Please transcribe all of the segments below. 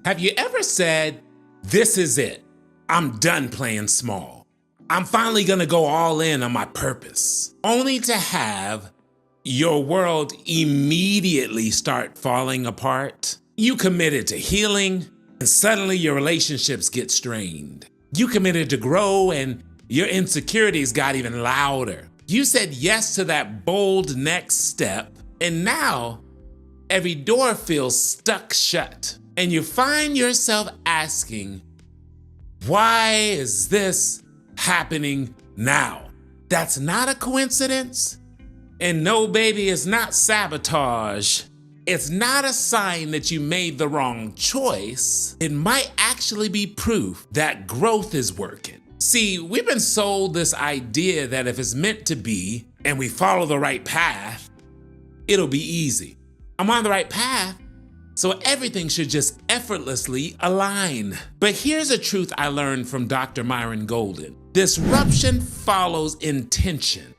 Have you ever said, this is it, I'm done playing small. I'm finally gonna go all in on my purpose, only to have your world immediately start falling apart? You committed to healing, and suddenly your relationships get strained. You committed to grow, and your insecurities got even louder. You said yes to that bold next step, and now every door feels stuck shut. And you find yourself asking, why is this happening now? That's not a coincidence. And no, baby, it's not sabotage. It's not a sign that you made the wrong choice. It might actually be proof that growth is working. See, we've been sold this idea that if it's meant to be and we follow the right path, it'll be easy. I'm on the right path, so everything should just effortlessly align. But here's a truth I learned from Dr. Myron Golden. Disruption follows intention,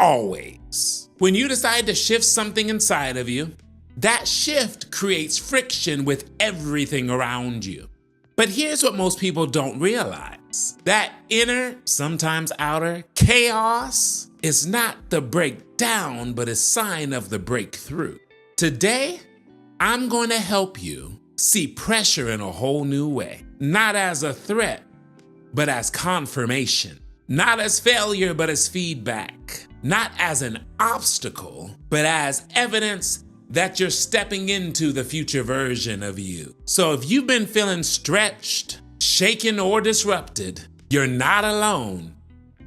always. When you decide to shift something inside of you, that shift creates friction with everything around you. But here's what most people don't realize. That inner, sometimes outer, chaos is not the breakdown, but a sign of the breakthrough. Today, I'm going to help you see pressure in a whole new way. Not as a threat, but as confirmation. Not as failure, but as feedback. Not as an obstacle, but as evidence that you're stepping into the future version of you. So if you've been feeling stretched, shaken, or disrupted, you're not alone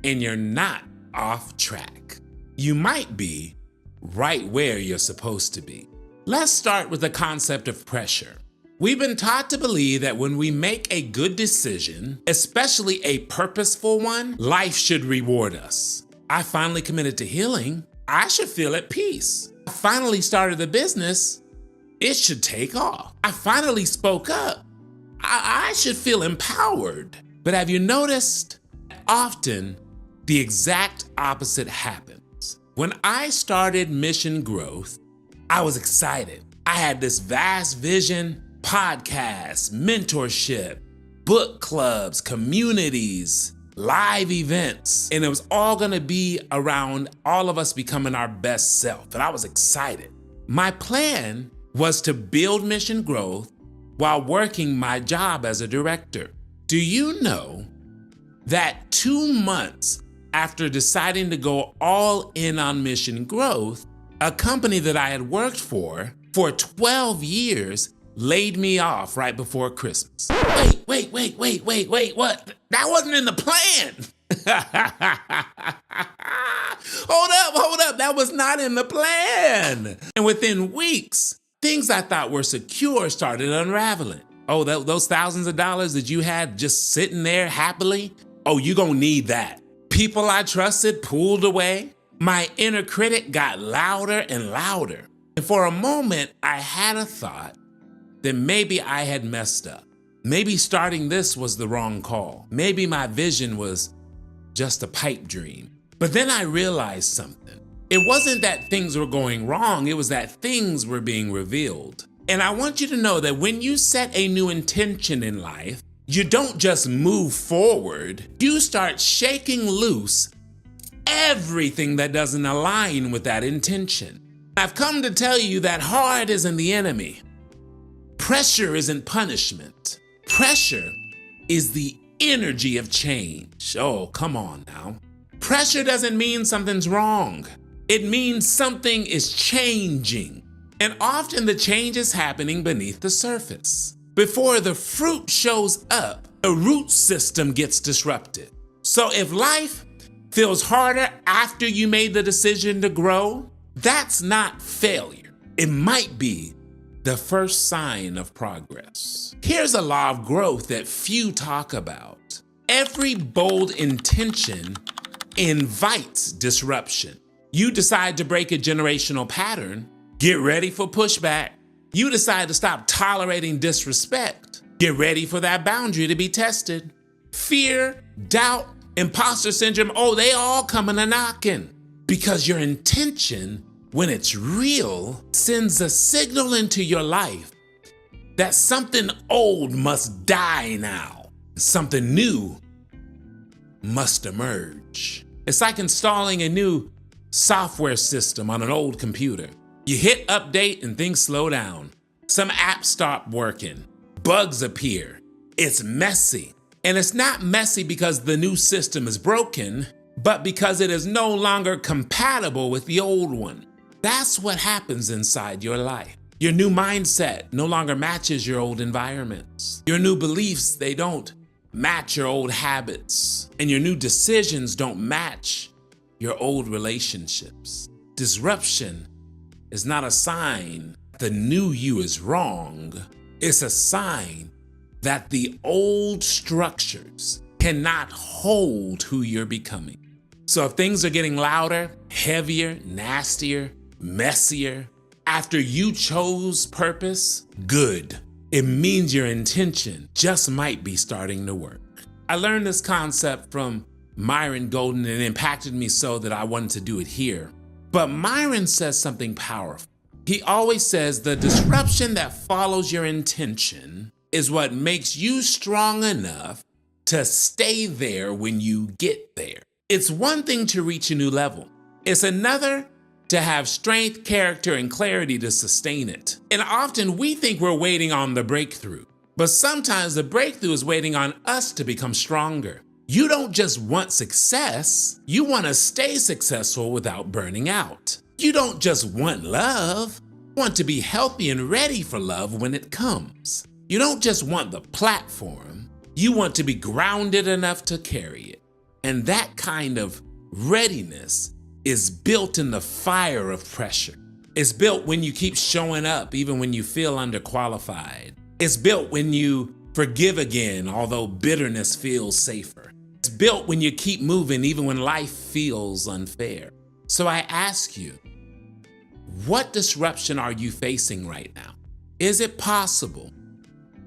and you're not off track. You might be right where you're supposed to be. Let's start with the concept of pressure. We've been taught to believe that when we make a good decision, especially a purposeful one, life should reward us. I finally committed to healing. I should feel at peace. I finally started the business. It should take off. I finally spoke up. I should feel empowered. But have you noticed? Often, the exact opposite happens. When I started Mission Growth, I was excited. I had this vast vision, podcasts, mentorship, book clubs, communities, live events, and it was all gonna be around all of us becoming our best self, and I was excited. My plan was to build Mission Growth while working my job as a director. Do you know that 2 months after deciding to go all in on Mission Growth, a company that I had worked for 12 years laid me off right before Christmas? Wait, what? That wasn't in the plan. Hold up, that was not in the plan. And within weeks, things I thought were secure started unraveling. Oh, those thousands of dollars that you had just sitting there happily? Oh, you gonna need that. People I trusted pulled away. My inner critic got louder and louder. And for a moment, I had a thought that maybe I had messed up. Maybe starting this was the wrong call. Maybe my vision was just a pipe dream. But then I realized something. It wasn't that things were going wrong, it was that things were being revealed. And I want you to know that when you set a new intention in life, you don't just move forward, you start shaking loose everything that doesn't align with that intention. I've come to tell you that hard isn't the enemy. Pressure isn't punishment. Pressure is the energy of change. Oh, come on now. Pressure doesn't mean something's wrong. It means something is changing. And often the change is happening beneath the surface. Before the fruit shows up, the root system gets disrupted. So if life feels harder after you made the decision to grow, that's not failure. It might be the first sign of progress. Here's a law of growth that few talk about. Every bold intention invites disruption. You decide to break a generational pattern, get ready for pushback. You decide to stop tolerating disrespect, get ready for that boundary to be tested. Fear, doubt, imposter syndrome, oh, they all coming a knocking. Because your intention, when it's real, sends a signal into your life that something old must die now. Something new must emerge. It's like installing a new software system on an old computer. You hit update and things slow down. Some apps stop working. Bugs appear. It's messy. And it's not messy because the new system is broken, but because it is no longer compatible with the old one. That's what happens inside your life. Your new mindset no longer matches your old environments. Your new beliefs, they don't match your old habits. And your new decisions don't match your old relationships. Disruption is not a sign the new you is wrong. It's a sign that the old structures cannot hold who you're becoming. So if things are getting louder, heavier, nastier, messier, after you chose purpose, good. It means your intention just might be starting to work. I learned this concept from Myron Golden and it impacted me so that I wanted to do it here. But Myron says something powerful. He always says the disruption that follows your intention is what makes you strong enough to stay there when you get there. It's one thing to reach a new level. It's another to have strength, character, and clarity to sustain it. And often we think we're waiting on the breakthrough, but sometimes the breakthrough is waiting on us to become stronger. You don't just want success, you want to stay successful without burning out. You don't just want love, you want to be healthy and ready for love when it comes. You don't just want the platform, you want to be grounded enough to carry it. And that kind of readiness is built in the fire of pressure. It's built when you keep showing up even when you feel underqualified. It's built when you forgive again, although bitterness feels safer. It's built when you keep moving even when life feels unfair. So I ask you, what disruption are you facing right now? Is it possible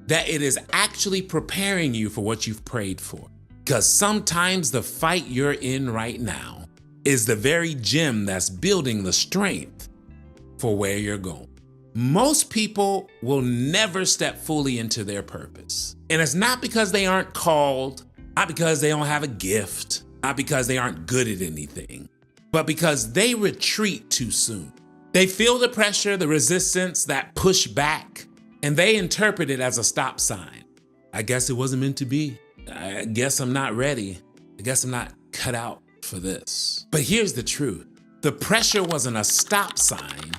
that it is actually preparing you for what you've prayed for? Because sometimes the fight you're in right now is the very gym that's building the strength for where you're going. Most people will never step fully into their purpose. And it's not because they aren't called, not because they don't have a gift, not because they aren't good at anything, but because they retreat too soon. They feel the pressure, the resistance, that pushback, and they interpret it as a stop sign. I guess it wasn't meant to be. I guess I'm not ready. I guess I'm not cut out for this. But here's the truth. The pressure wasn't a stop sign.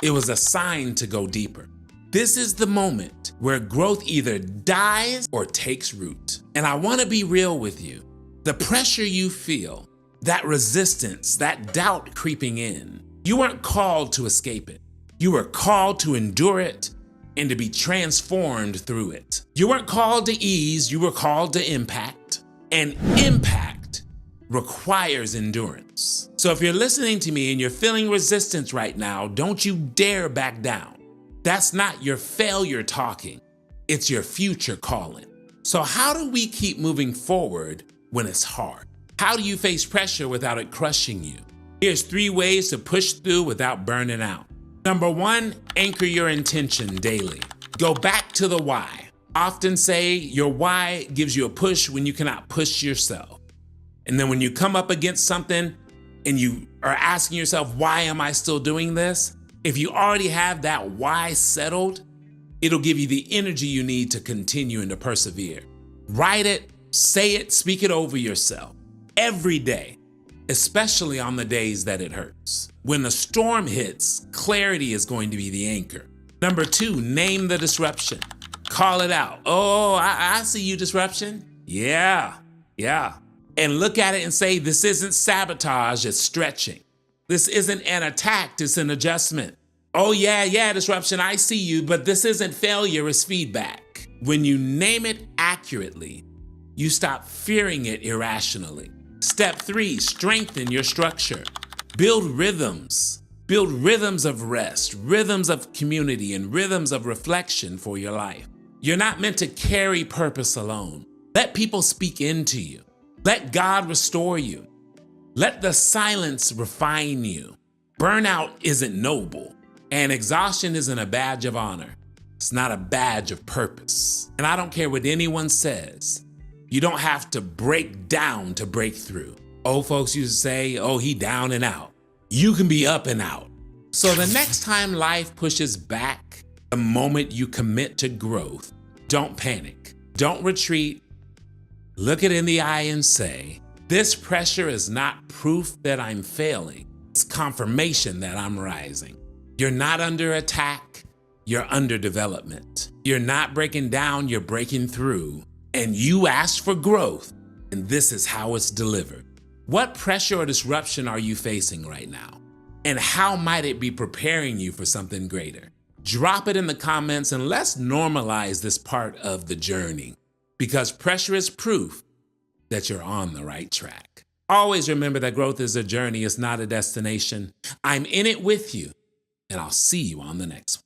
It was a sign to go deeper. This is the moment where growth either dies or takes root. And I want to be real with you. The pressure you feel, that resistance, that doubt creeping in, you weren't called to escape it. You were called to endure it and to be transformed through it. You weren't called to ease, you were called to impact. And impact requires endurance. So if you're listening to me and you're feeling resistance right now, don't you dare back down. That's not your failure talking, it's your future calling. So how do we keep moving forward when it's hard? How do you face pressure without it crushing you? Here's 3 ways to push through without burning out. Number 1, anchor your intention daily. Go back to the why. Often say your why gives you a push when you cannot push yourself. And then when you come up against something and you are asking yourself, why am I still doing this? If you already have that why settled, it'll give you the energy you need to continue and to persevere. Write it, say it, speak it over yourself every day, especially on the days that it hurts. When the storm hits, clarity is going to be the anchor. Number 2, name the disruption. Call it out. Oh, I see you, disruption. Yeah. And look at it and say, this isn't sabotage, it's stretching. This isn't an attack, it's an adjustment. Oh yeah, disruption, I see you, but this isn't failure, it's feedback. When you name it accurately, you stop fearing it irrationally. Step 3, strengthen your structure. Build rhythms. Build rhythms of rest, rhythms of community, and rhythms of reflection for your life. You're not meant to carry purpose alone. Let people speak into you. Let God restore you. Let the silence refine you. Burnout isn't noble, and exhaustion isn't a badge of honor. It's not a badge of purpose. And I don't care what anyone says. You don't have to break down to break through. Old folks used to say, oh, he down and out. You can be up and out. So the next time life pushes back, the moment you commit to growth, don't panic. Don't retreat. Look it in the eye and say, this pressure is not proof that I'm failing. It's confirmation that I'm rising. You're not under attack. You're under development. You're not breaking down. You're breaking through. And you asked for growth, and this is how it's delivered. What pressure or disruption are you facing right now? And how might it be preparing you for something greater? Drop it in the comments and let's normalize this part of the journey, because pressure is proof that you're on the right track. Always remember that growth is a journey, it's not a destination. I'm in it with you, and I'll see you on the next one.